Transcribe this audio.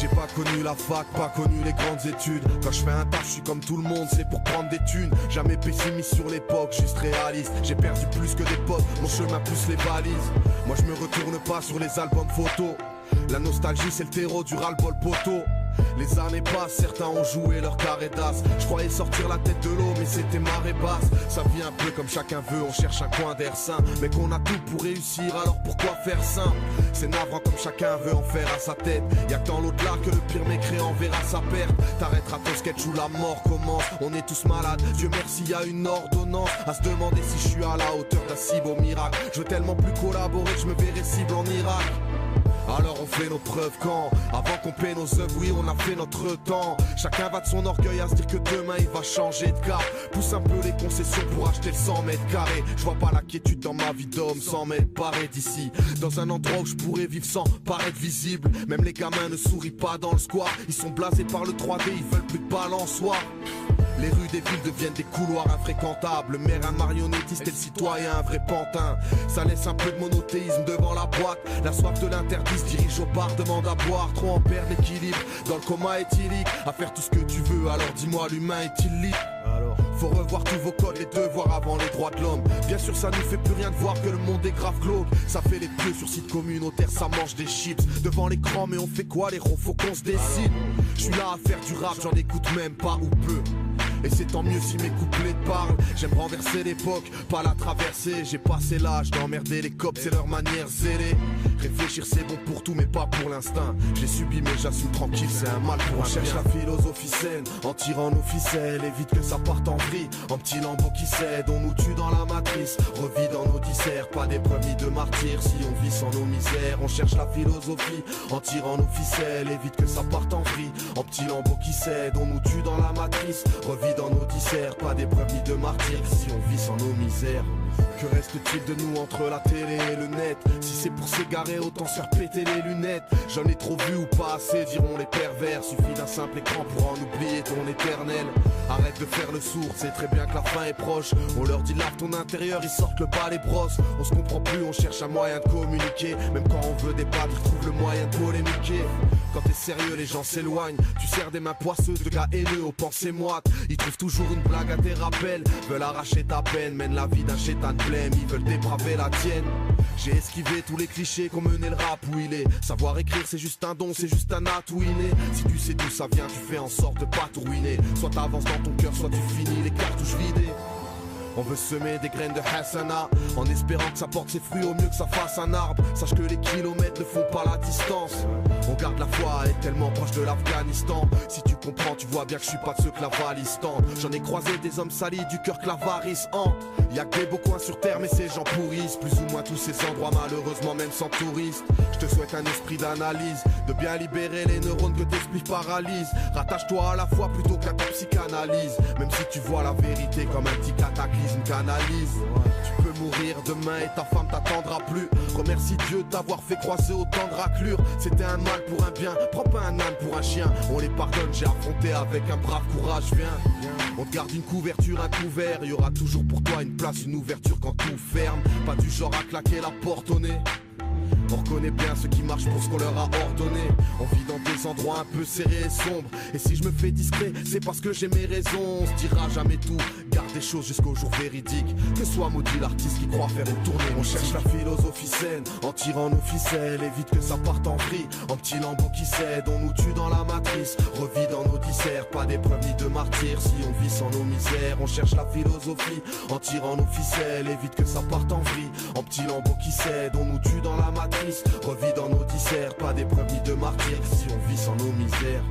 J'ai pas connu la fac, pas connu les grandes études. Quand je fais un taf, je suis comme tout le monde, c'est pour prendre des thunes. Jamais pessimiste sur l'époque, juste réaliste. J'ai perdu plus que des potes, mon chemin plus les balises. Moi je me retourne pas sur les albums photos. La nostalgie c'est le terreau du ras-le-bol poteau. Les années passent, certains ont joué leur carré d'as. Je croyais sortir la tête de l'eau mais c'était marée basse. Ça vient un peu comme chacun veut, on cherche un coin d'air sain. Mais qu'on a tout pour réussir, alors pourquoi faire simple? C'est navrant comme chacun veut en faire à sa tête. Y'a que dans l'au-delà que le pire mécréant verra sa perte. T'arrêteras ton sketch où la mort commence. On est tous malades, Dieu merci y'a une ordonnance. À se demander si je suis à la hauteur d'un si beau miracle. Je veux tellement plus collaborer que je me verrai cible en Irak. Alors on fait nos preuves quand, avant qu'on paie nos œuvres, oui on a fait notre temps. Chacun va de son orgueil à se dire que demain il va changer de cap. Pousse un peu les concessions pour acheter le 100 mètres carrés. Je vois pas la quiétude dans ma vie d'homme, 100 mètres barrés d'ici. Dans un endroit où je pourrais vivre sans paraître visible. Même les gamins ne sourient pas dans le square. Ils sont blasés par le 3D, ils veulent plus de balançoire. Les rues des villes deviennent des couloirs infréquentables. Le maire un marionnettiste et le citoyen un vrai pantin. Ça laisse un peu de monothéisme devant la boîte. La soif de l'interdit se dirige au bar, demande à boire. Trop en perd l'équilibre, dans le coma éthylique. À faire tout ce que tu veux, alors dis-moi l'humain est-il libre? Faut revoir tous vos codes, les devoirs avant les droits de l'homme. Bien sûr ça nous fait plus rien de voir que le monde est grave glauque. Ça fait les pieux sur site communautaire, ça mange des chips devant l'écran, mais on fait quoi les ronds, faut qu'on se décide. Je suis là à faire du rap, j'en écoute même pas ou peu. Et c'est tant mieux si mes couplets te parlent. J'aime renverser l'époque, pas la traverser. J'ai passé l'âge d'emmerder les cops, c'est leur manière zélée. Réfléchir c'est bon pour tout mais pas pour l'instinct. J'ai subi mais j'assume tranquille, c'est un mal pour un bien. On cherche la philosophie saine, en tirant nos ficelles. Évite que ça parte en vrille, en petit lambeau qui cède. On nous tue dans la matrice, revit dans nos disserts. Pas des premiers de martyrs si on vit sans nos misères. On cherche la philosophie, en tirant nos ficelles. Évite que ça parte en vrille, en petit lambeau qui cède. On nous tue dans la matrice, revit dans nos disserts, pas des brebis de martyrs si on vit sans nos misères. Que reste-t-il de nous entre la télé et le net? Si c'est pour s'égarer, autant se faire péter les lunettes. J'en ai trop vu ou pas assez, diront les pervers. Suffit d'un simple écran pour en oublier ton éternel. Arrête de faire le sourd, c'est très bien que la fin est proche. On leur dit lave ton intérieur, ils sortent le pas les brosses. On se comprend plus, on cherche un moyen de communiquer. Même quand on veut débattre, ils trouvent le moyen de polémiquer. Quand t'es sérieux, les gens s'éloignent. Tu sers des mains poisseuses de gars haineux aux pensées moites. Ils trouvent toujours une blague à tes rappels. Veulent arracher ta peine, mènent la vie d'un chétan de blême. Ils veulent dépraver la tienne. J'ai esquivé tous les clichés qu'on menait le rap où il est. Savoir écrire c'est juste un don, c'est juste un atout inné. Si tu sais d'où ça vient, tu fais en sorte de pas tout ruiner. Soit t'avances dans ton cœur, soit tu finis les cartouches vidées. On veut semer des graines de Hassana en espérant que ça porte ses fruits au mieux que ça fasse un arbre. Sache que les kilomètres ne font pas la distance. On garde la foi, est tellement proche de l'Afghanistan. Si tu comprends, tu vois bien que je suis pas de ceux que la valise tente. J'en ai croisé des hommes salis du cœur que l'avarice hante. Y'a que des beaux coins sur terre mais ces gens pourrissent. Plus ou moins tous ces endroits malheureusement même sans touristes. Je te souhaite un esprit d'analyse, de bien libérer les neurones que t'esprit paralyse. Rattache-toi à la foi plutôt qu'à ta psychanalyse. Même si tu vois la vérité comme un petit cataclysme, canalise. Tu peux mourir demain et ta femme t'attendra plus. Remercie Dieu d'avoir fait croiser autant de raclures. C'était un mal pour un bien, prends pas un âne pour un chien. On les pardonne, j'ai affronté avec un brave courage, viens. On te garde une couverture, un couvert. Y aura toujours pour toi une place, une ouverture quand tout ferme. Pas du genre à claquer la porte au nez. On reconnaît bien ceux qui marchent pour ce qu'on leur a ordonné. On vit dans des endroits un peu serrés et sombres. Et si je me fais discret, c'est parce que j'ai mes raisons. On se dira jamais tout, garde des choses jusqu'au jour véridique. Que soit maudit l'artiste qui croit faire une tournée. On cherche la philosophie saine, en tirant nos ficelles. Évite que ça parte en vrille, en petits lambeaux qui cèdent. On nous tue dans la matrice, revit dans nos disserts. Pas des premiers de martyrs si on vit sans nos misères. On cherche la philosophie, en tirant nos ficelles. Évite que ça parte en vrille, en petits lambeaux qui cèdent. On nous tue dans la matrice, revit dans nos disserts. Pas des preuves ni de martyrs si on vit sans nos misères.